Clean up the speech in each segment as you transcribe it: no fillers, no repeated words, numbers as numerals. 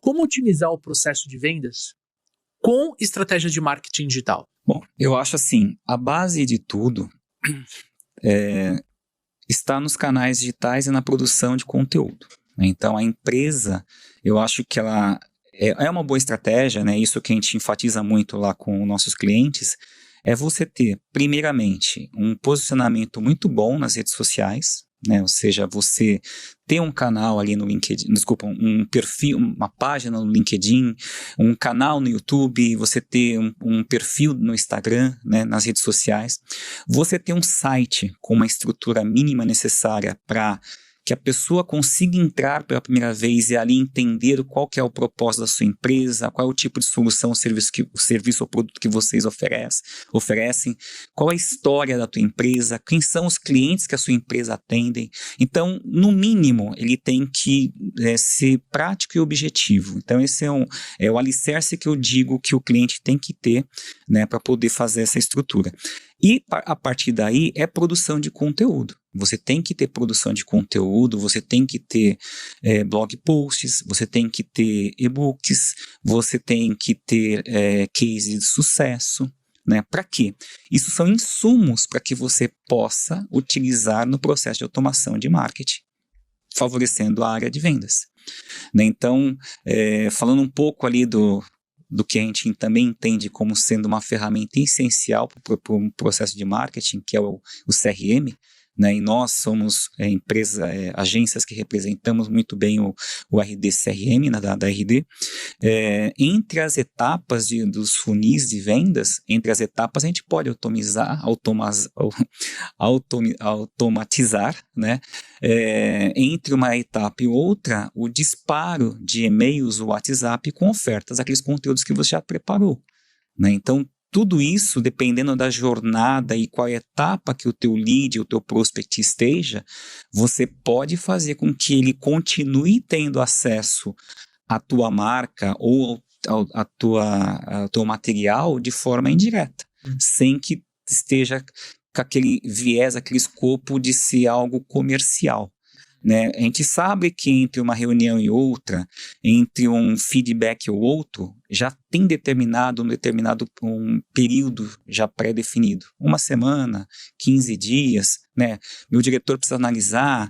Como otimizar o processo de vendas com estratégias de marketing digital? Bom, eu acho assim, a base de tudo está nos canais digitais e na produção de conteúdo. Então, a empresa, eu acho que ela é uma boa estratégia, né? Isso que a gente enfatiza muito lá com nossos clientes, é você ter, primeiramente, um posicionamento muito bom nas redes sociais, né? Ou seja, você ter um canal ali no LinkedIn, desculpa, um perfil, uma página no LinkedIn, um canal no YouTube, você ter um perfil no Instagram, né, nas redes sociais, você ter um site com uma estrutura mínima necessária para que a pessoa consiga entrar pela primeira vez e ali entender qual que é o propósito da sua empresa, qual é o tipo de solução, o serviço ou produto que vocês oferecem, qual é a história da tua empresa, quem são os clientes que a sua empresa atende. Então, no mínimo, ele tem que ser prático e objetivo. Então, esse é o alicerce que eu digo que o cliente tem que ter, né, para poder fazer essa estrutura. E a partir daí é produção de conteúdo. Você tem que ter produção de conteúdo, você tem que ter blog posts, você tem que ter e-books, você tem que ter cases de sucesso, né? Para quê? Isso são insumos para que você possa utilizar no processo de automação de marketing, favorecendo a área de vendas, né? Então, falando um pouco ali do que a gente também entende como sendo uma ferramenta essencial para um processo de marketing, que é o CRM, né? E nós somos agências que representamos muito bem o RD CRM, né, da RD. Entre as etapas dos funis de vendas, entre as etapas a gente pode automatizar, né? Entre uma etapa e outra, o disparo de e-mails, o WhatsApp com ofertas, aqueles conteúdos que você já preparou, né? Então, tudo isso, dependendo da jornada e qual etapa que o teu lead, o teu prospect esteja, você pode fazer com que ele continue tendo acesso à tua marca ou ao teu material de forma indireta, sem que esteja com aquele viés, aquele escopo de ser algo comercial, né? A gente sabe que entre uma reunião e outra, entre um feedback ou outro, já tem um determinado período já pré-definido. 1 semana, 15 dias, né? Meu diretor precisa analisar,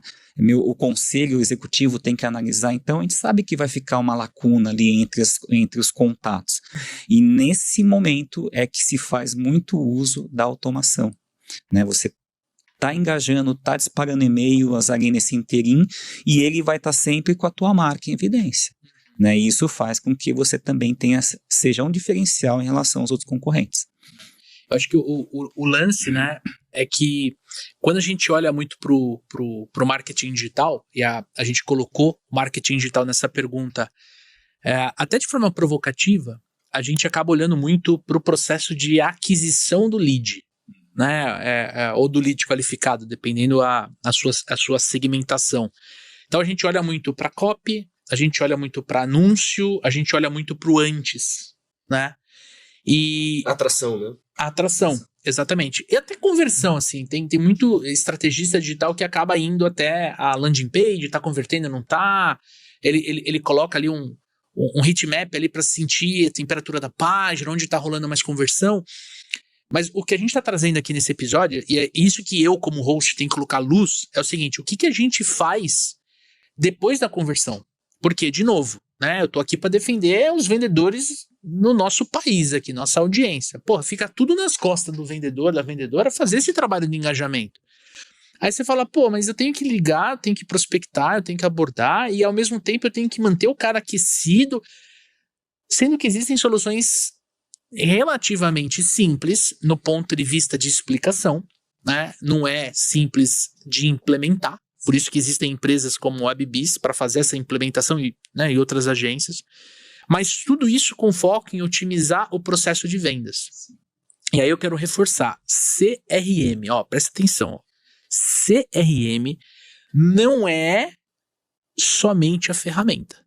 o conselho executivo tem que analisar. Então, a gente sabe que vai ficar uma lacuna ali entre os contatos. E nesse momento é que se faz muito uso da automação, né? Você está engajando, está disparando e-mail ali nesse interim e ele vai estar sempre com a tua marca em evidência, né? E isso faz com que você também seja um diferencial em relação aos outros concorrentes. Eu acho que o lance, né, é que quando a gente olha muito pro marketing digital, e a gente colocou marketing digital nessa pergunta, até de forma provocativa, a gente acaba olhando muito pro processo de aquisição do lead, né, ou do lead qualificado, dependendo a sua segmentação. Então a gente olha muito para copy, a gente olha muito para anúncio, a gente olha muito para o antes, né? E atração, né? Atração, exatamente. E até conversão, assim, tem muito estrategista digital que acaba indo até a landing page, tá convertendo, não tá, ele coloca ali um heatmap ali para sentir a temperatura da página, onde tá rolando mais conversão. Mas o que a gente está trazendo aqui nesse episódio, e é isso que eu, como host, tenho que colocar luz, é o seguinte: o que a gente faz depois da conversão? Porque, de novo, né, eu tô aqui para defender os vendedores no nosso país aqui, nossa audiência. Porra, fica tudo nas costas do vendedor, da vendedora, fazer esse trabalho de engajamento. Aí você fala, pô, mas eu tenho que ligar, eu tenho que prospectar, eu tenho que abordar, e ao mesmo tempo eu tenho que manter o cara aquecido, sendo que existem soluções relativamente simples no ponto de vista de explicação, né? Não é simples de implementar, por isso que existem empresas como o WebBiz para fazer essa implementação e outras agências, mas tudo isso com foco em otimizar o processo de vendas. E aí eu quero reforçar, CRM, presta atenção, CRM não é somente a ferramenta.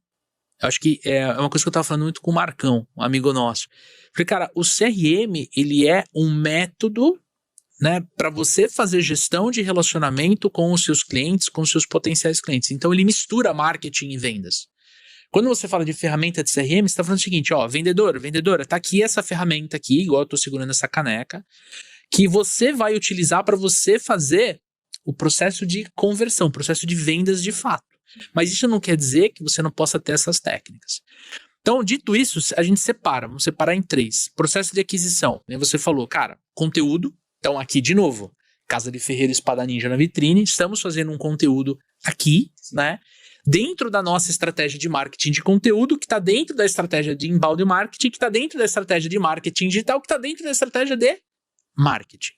Eu acho que é uma coisa que eu estava falando muito com o Marcão, um amigo nosso. Porque, cara, o CRM, ele é um método, né, para você fazer gestão de relacionamento com os seus clientes, com os seus potenciais clientes. Então, ele mistura marketing e vendas. Quando você fala de ferramenta de CRM, você está falando o seguinte, ó, vendedora, tá aqui essa ferramenta aqui, igual eu tô segurando essa caneca, que você vai utilizar para você fazer o processo de conversão, o processo de vendas de fato. Mas isso não quer dizer que você não possa ter essas técnicas. Então, dito isso, a gente vamos separar em 3. Processo de aquisição, né? Você falou, cara, conteúdo. Então, aqui de novo, Casa de Ferreiro Espada Ninja na vitrine, estamos fazendo um conteúdo aqui, né? Dentro da nossa estratégia de marketing de conteúdo, que está dentro da estratégia de inbound marketing, que está dentro da estratégia de marketing digital, que está dentro da estratégia de marketing.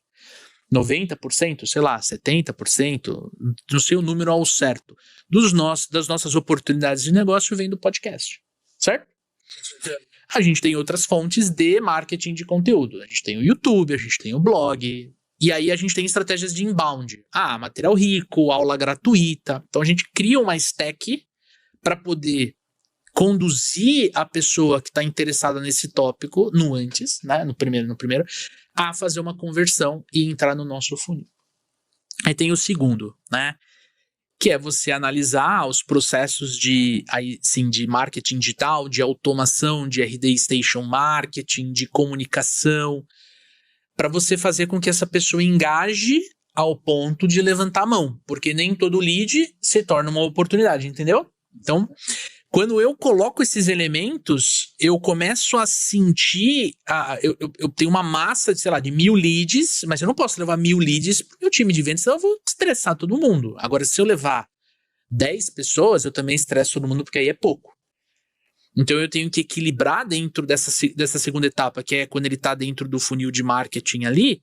90%, sei lá, 70%, não sei o número ao certo, das nossas oportunidades de negócio vem do podcast, certo? A gente tem outras fontes de marketing de conteúdo. A gente tem o YouTube, a gente tem o blog, e aí a gente tem estratégias de inbound. Material rico, aula gratuita. Então a gente cria uma stack para poder conduzir a pessoa que está interessada nesse tópico né, no primeiro, a fazer uma conversão e entrar no nosso funil. Aí tem o segundo, né, que é você analisar os processos de marketing digital, de automação, de RD Station Marketing, de comunicação, para você fazer com que essa pessoa engaje ao ponto de levantar a mão, porque nem todo lead se torna uma oportunidade, entendeu? Então, quando eu coloco esses elementos, eu começo a sentir, eu tenho uma massa de, sei lá, de 1000 leads, mas eu não posso levar 1000 leads pro meu time de vendas, senão eu vou estressar todo mundo. Agora, se eu levar 10 pessoas, eu também estresso todo mundo, porque aí é pouco. Então eu tenho que equilibrar dentro dessa segunda etapa, que é quando ele está dentro do funil de marketing ali,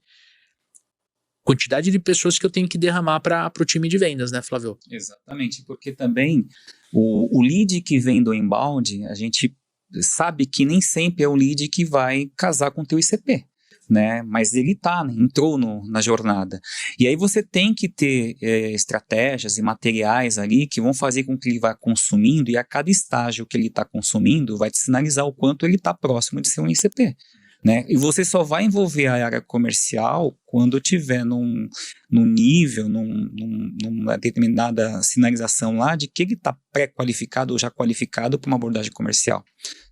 quantidade de pessoas que eu tenho que derramar para o time de vendas, né, Flávio? Exatamente, porque também o lead que vem do inbound, a gente sabe que nem sempre é o lead que vai casar com o teu ICP, né? Mas ele entrou na jornada. E aí você tem que ter estratégias e materiais ali que vão fazer com que ele vá consumindo, e a cada estágio que ele está consumindo vai te sinalizar o quanto ele está próximo de ser um ICP. Né? E você só vai envolver a área comercial quando tiver num nível, numa determinada sinalização lá de que ele está pré-qualificado ou já qualificado para uma abordagem comercial,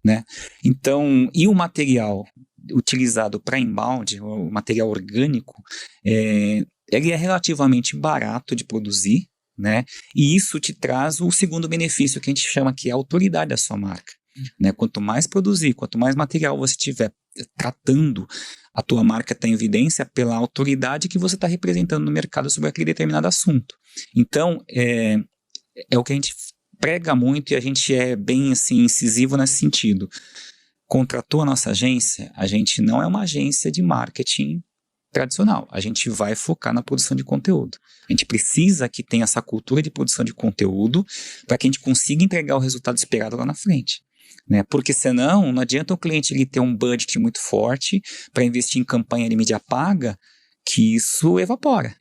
né? Então, e o material utilizado para inbound, o material orgânico, ele é relativamente barato de produzir, né? E isso te traz o segundo benefício que a gente chama que é a autoridade da sua marca. Né? Quanto mais produzir, quanto mais material você tiver tratando, a tua marca está em evidência pela autoridade que você está representando no mercado sobre aquele determinado assunto. Então, é o que a gente prega muito e a gente é bem assim, incisivo nesse sentido. Contratou a nossa agência, a gente não é uma agência de marketing tradicional, a gente vai focar na produção de conteúdo. A gente precisa que tenha essa cultura de produção de conteúdo para que a gente consiga entregar o resultado esperado lá na frente. Né? Porque senão não adianta o cliente ele ter um budget muito forte para investir em campanha de mídia paga, que isso evapora.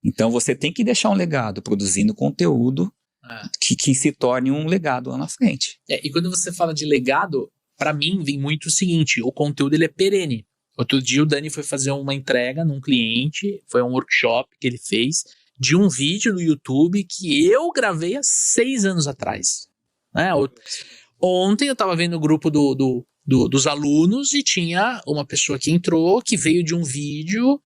Então você tem que deixar um legado produzindo conteúdo que se torne um legado lá na frente. E quando você fala de legado, para mim vem muito o seguinte, o conteúdo ele é perene. Outro dia o Dani foi fazer uma entrega num cliente, foi um workshop que ele fez de um vídeo no YouTube que eu gravei há 6 anos atrás. Né? Ontem eu estava vendo o grupo dos alunos e tinha uma pessoa que entrou que veio de um vídeo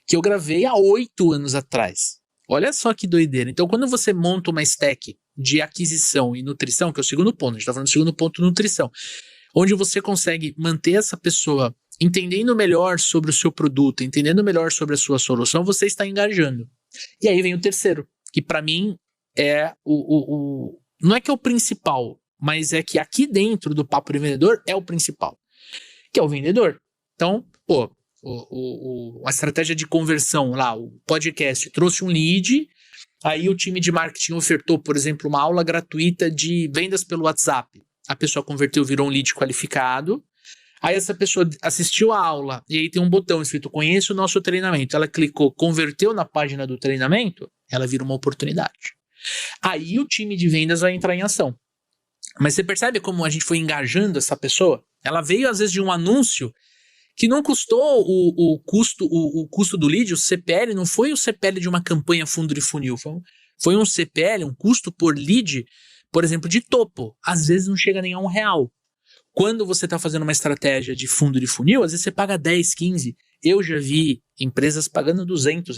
que eu gravei há 8 anos atrás. Olha só que doideira. Então, quando você monta uma stack de aquisição e nutrição, que é o segundo ponto, a gente está falando do segundo ponto, nutrição, onde você consegue manter essa pessoa entendendo melhor sobre o seu produto, entendendo melhor sobre a sua solução, você está engajando. E aí vem o terceiro, que para mim é não é que é o principal, mas é que aqui dentro do Papo de Vendedor é o principal, que é o vendedor. Então, a estratégia de conversão lá, o podcast trouxe um lead, aí o time de marketing ofertou, por exemplo, uma aula gratuita de vendas pelo WhatsApp. A pessoa converteu, virou um lead qualificado. Aí essa pessoa assistiu a aula e aí tem um botão escrito conheça o nosso treinamento. Ela clicou, converteu na página do treinamento, ela vira uma oportunidade. Aí o time de vendas vai entrar em ação. Mas você percebe como a gente foi engajando essa pessoa? Ela veio às vezes de um anúncio que não custou o custo do lead, o CPL, não foi o CPL de uma campanha fundo de funil, foi um CPL, um custo por lead por exemplo, de topo. Às vezes não chega nem a R$1. Quando você está fazendo uma estratégia de fundo de funil, às vezes você paga 10, 15. Eu já vi empresas pagando R$200.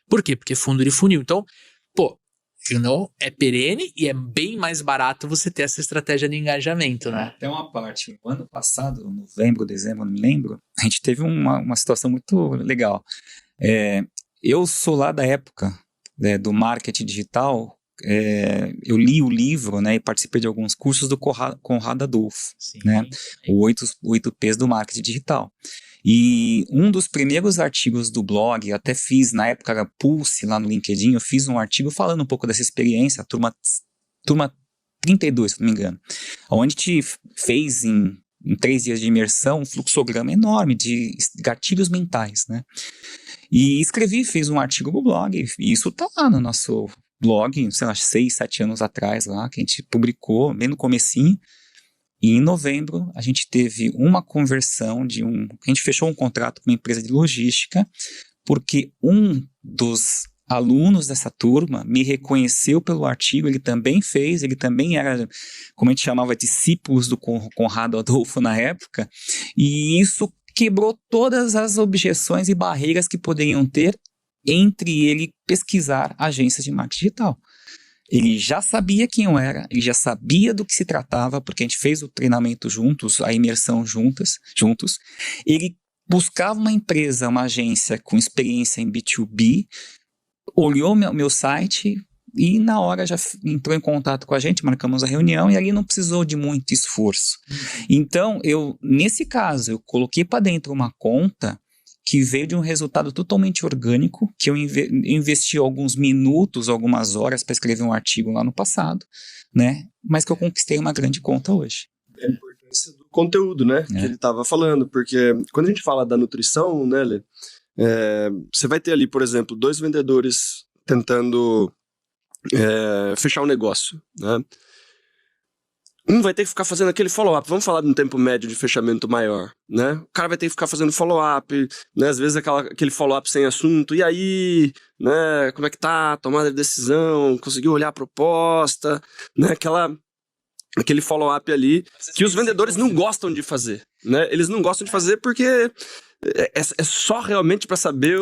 Por quê? Porque fundo de funil. Então, pô, é perene e é bem mais barato você ter essa estratégia de engajamento, né? Até uma parte. No ano passado, novembro, dezembro, não me lembro, a gente teve uma situação muito legal. Eu sou lá da época do marketing digital. Eu li o livro, né, e participei de alguns cursos do Conrado Adolfo, né, o 8 P's do marketing digital. E um dos primeiros artigos do blog, eu até fiz, na época era Pulse, lá no LinkedIn, eu fiz um artigo falando um pouco dessa experiência, a turma 32, se não me engano, onde a gente fez em 3 dias de imersão um fluxograma enorme de gatilhos mentais, né. E fiz um artigo no blog, e isso tá lá no nosso blog, sei lá, 6, 7 anos atrás lá, que a gente publicou, bem no comecinho, e em novembro a gente teve uma conversão a gente fechou um contrato com uma empresa de logística, porque um dos alunos dessa turma me reconheceu pelo artigo, ele também era, como a gente chamava, discípulos do Conrado Adolfo na época, e isso quebrou todas as objeções e barreiras que poderiam ter entre ele pesquisar agências de marketing digital. Ele já sabia quem eu era, ele já sabia do que se tratava, porque a gente fez o treinamento juntos, a imersão juntos. Ele buscava uma empresa, uma agência com experiência em B2B, olhou meu site e na hora já entrou em contato com a gente, marcamos a reunião e ali não precisou de muito esforço. Então, nesse caso, eu coloquei para dentro uma conta que veio de um resultado totalmente orgânico, que eu investi alguns minutos, algumas horas para escrever um artigo lá no passado, né? Mas que eu conquistei uma grande conta hoje. É a importância do conteúdo, né? Que ele estava falando, porque quando a gente fala da nutrição, né, Lê, você vai ter ali, por exemplo, 2 vendedores tentando fechar um negócio, né? Um vai ter que ficar fazendo aquele follow-up. Vamos falar de um tempo médio de fechamento maior, né? O cara vai ter que ficar fazendo follow-up, né? Às vezes aquele follow-up sem assunto. E aí, né? Como é que tá? Tomada de decisão, conseguiu olhar a proposta, né? Aquele follow-up ali que os vendedores não gostam de fazer, né? Eles não gostam de fazer porque é só realmente para saber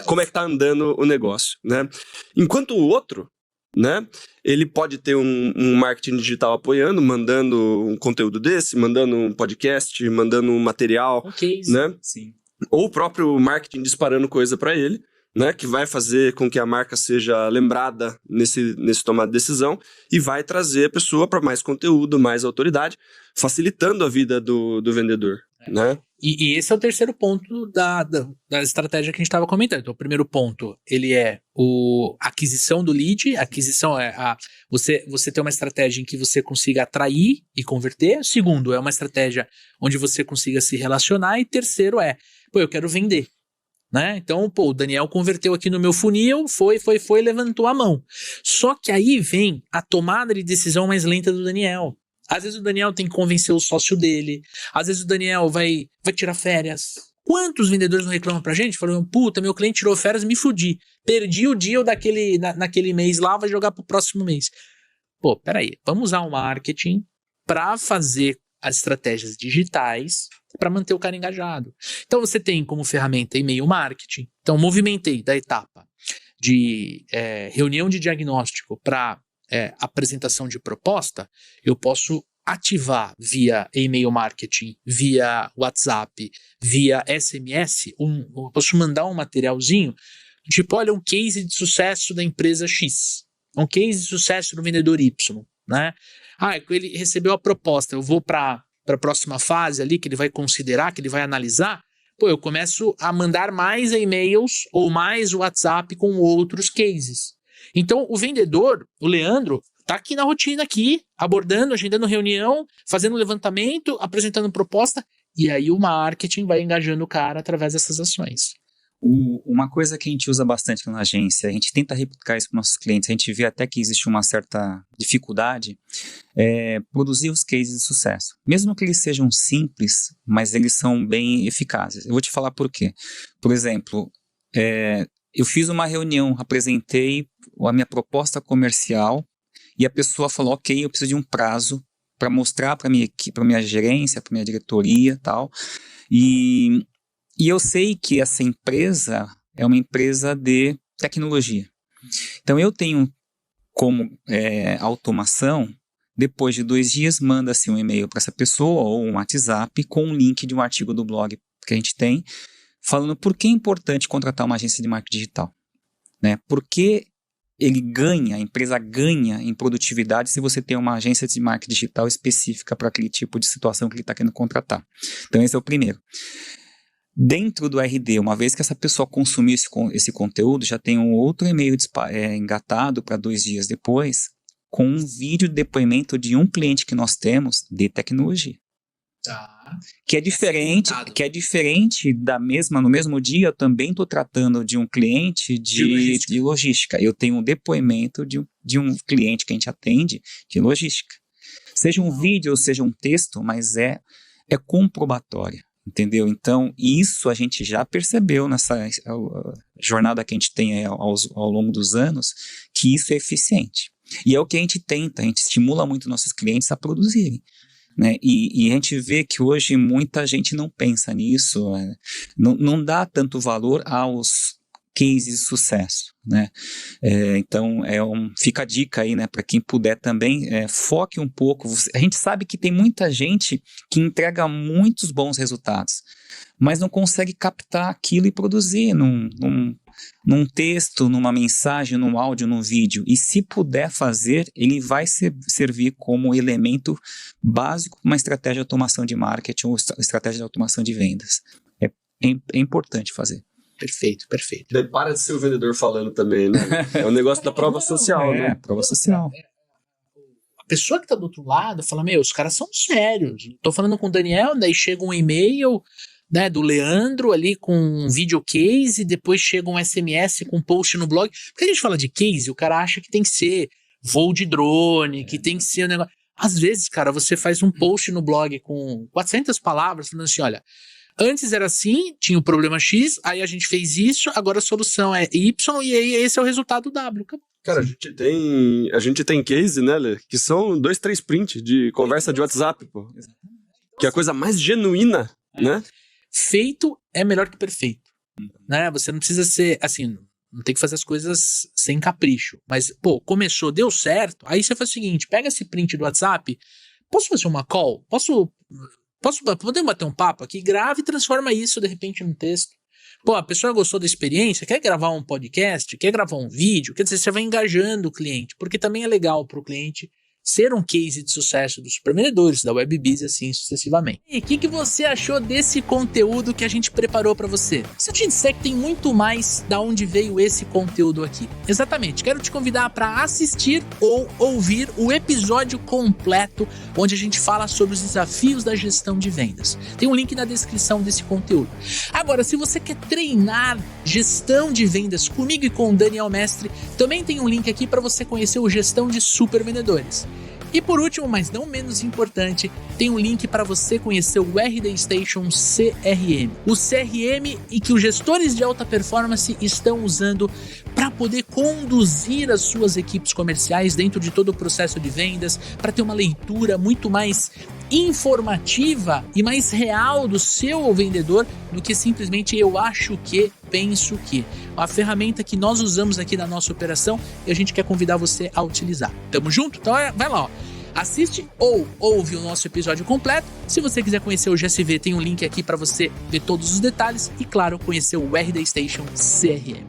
como é que tá andando o negócio, né? Enquanto o outro, né? Ele pode ter um marketing digital apoiando, mandando um conteúdo desse, mandando um podcast, mandando um material, né? Sim. Ou o próprio marketing disparando coisa para ele, né? Que vai fazer com que a marca seja lembrada nesse tomar de decisão e vai trazer a pessoa para mais conteúdo, mais autoridade, facilitando a vida do vendedor, né? E esse é o terceiro ponto da estratégia que a gente estava comentando. Então, o primeiro ponto, ele é a aquisição do lead. Aquisição você ter uma estratégia em que você consiga atrair e converter. Segundo, é uma estratégia onde você consiga se relacionar. E terceiro eu quero vender. Né? Então, o Daniel converteu aqui no meu funil, foi, levantou a mão. Só que aí vem a tomada de decisão mais lenta do Daniel. Às vezes o Daniel tem que convencer o sócio dele. Às vezes o Daniel vai tirar férias. Quantos vendedores não reclamam pra gente? Falam, meu cliente tirou férias, me fudi. Perdi o deal naquele mês lá, vai jogar pro próximo mês. Peraí. Vamos usar o marketing pra fazer as estratégias digitais para manter o cara engajado. Então você tem como ferramenta e-mail marketing. Então movimentei da etapa de reunião de diagnóstico para apresentação de proposta, eu posso ativar via e-mail marketing, via WhatsApp, via SMS, eu posso mandar um materialzinho, tipo, olha, um case de sucesso da empresa X, um case de sucesso do vendedor Y, né? Ele recebeu a proposta, eu vou para a próxima fase ali, que ele vai considerar, que ele vai analisar, eu começo a mandar mais e-mails ou mais WhatsApp com outros cases. Então, o vendedor, o Leandro, tá aqui na rotina, abordando, agendando reunião, fazendo levantamento, apresentando proposta, e aí o marketing vai engajando o cara através dessas ações. Uma coisa que a gente usa bastante na agência, a gente tenta replicar isso para nossos clientes, a gente vê até que existe uma certa dificuldade, produzir os cases de sucesso. Mesmo que eles sejam simples, mas eles são bem eficazes. Eu vou te falar por quê. Por exemplo, eu fiz uma reunião, apresentei a minha proposta comercial e a pessoa falou, ok, eu preciso de um prazo para mostrar para minha equipe, para minha gerência, para minha diretoria, tal. E eu sei que essa empresa é uma empresa de tecnologia. Então eu tenho como automação, depois de 2 dias, manda-se um e-mail para essa pessoa ou um WhatsApp com um link de um artigo do blog que a gente tem, falando por que é importante contratar uma agência de marketing digital. Né? Por que a empresa ganha em produtividade se você tem uma agência de marketing digital específica para aquele tipo de situação que ele está querendo contratar. Então esse é o primeiro. Dentro do RD, uma vez que essa pessoa consumiu esse conteúdo, já tem um outro e-mail engatado para 2 dias depois, com um vídeo de depoimento de um cliente que nós temos de tecnologia. Tá. Que é diferente no mesmo dia, eu também estou tratando de um cliente de logística. Eu tenho um depoimento de um cliente que a gente atende de logística. Seja um vídeo ou seja um texto, mas é comprobatória. Entendeu? Então, isso a gente já percebeu nessa jornada que a gente tem ao longo dos anos, que isso é eficiente. E é o que a gente tenta, a gente estimula muito nossos clientes a produzirem. Né? E a gente vê que hoje muita gente não pensa nisso, não dá tanto valor aos cases de sucesso. Né? Então, fica a dica aí, né, para quem puder também, foque um pouco. A gente sabe que tem muita gente que entrega muitos bons resultados, mas não consegue captar aquilo e produzir num texto, numa mensagem, num áudio, num vídeo. E se puder fazer, ele vai servir como elemento básico para uma estratégia de automação de marketing ou estratégia de automação de vendas. É importante fazer. Perfeito. Daí para de ser o vendedor falando também, né? É o negócio da prova social, né? Prova social. A pessoa que tá do outro lado fala, os caras são sérios. Tô falando com o Daniel, daí chega um e-mail, né, do Leandro ali com um video case, depois chega um SMS com um post no blog. Porque a gente fala de case, o cara acha que tem que ser voo de drone, que tem que ser um negócio... Às vezes, cara, você faz um post no blog com 400 palavras, falando assim, olha... Antes era assim, tinha o problema X, aí a gente fez isso, agora a solução é Y e aí esse é o resultado W. Cara, a gente tem case, né, Lê, que são 2, 3 prints de conversa de WhatsApp, pô. Que é a coisa mais genuína, né? Feito é melhor que perfeito. Né? Você não precisa ser, assim, não tem que fazer as coisas sem capricho. Mas, começou, deu certo, aí você faz o seguinte, pega esse print do WhatsApp, posso fazer uma call? Podemos bater um papo aqui? Grave e transforma isso, de repente, num texto. A pessoa gostou da experiência, quer gravar um podcast, quer gravar um vídeo, quer dizer, você vai engajando o cliente, porque também é legal para o cliente ser um case de sucesso dos supervendedores, da WebBiz e assim sucessivamente. E o que você achou desse conteúdo que a gente preparou para você? Se eu te disser que tem muito mais da onde veio esse conteúdo aqui. Exatamente, quero te convidar para assistir ou ouvir o episódio completo, onde a gente fala sobre os desafios da gestão de vendas. Tem um link na descrição desse conteúdo. Agora, se você quer treinar gestão de vendas comigo e com o Daniel Mestre, também tem um link aqui para você conhecer o Gestão de Supervendedores. E por último, mas não menos importante, tem um link para você conhecer o RD Station CRM. O CRM e que os gestores de alta performance estão usando para poder conduzir as suas equipes comerciais dentro de todo o processo de vendas, para ter uma leitura muito mais informativa e mais real do seu vendedor do que simplesmente eu acho que, penso que. Uma ferramenta que nós usamos aqui na nossa operação e a gente quer convidar você a utilizar. Tamo junto? Então vai lá, assiste ou ouve o nosso episódio completo. Se você quiser conhecer o GSV, tem um link aqui para você ver todos os detalhes e, claro, conhecer o RD Station CRM.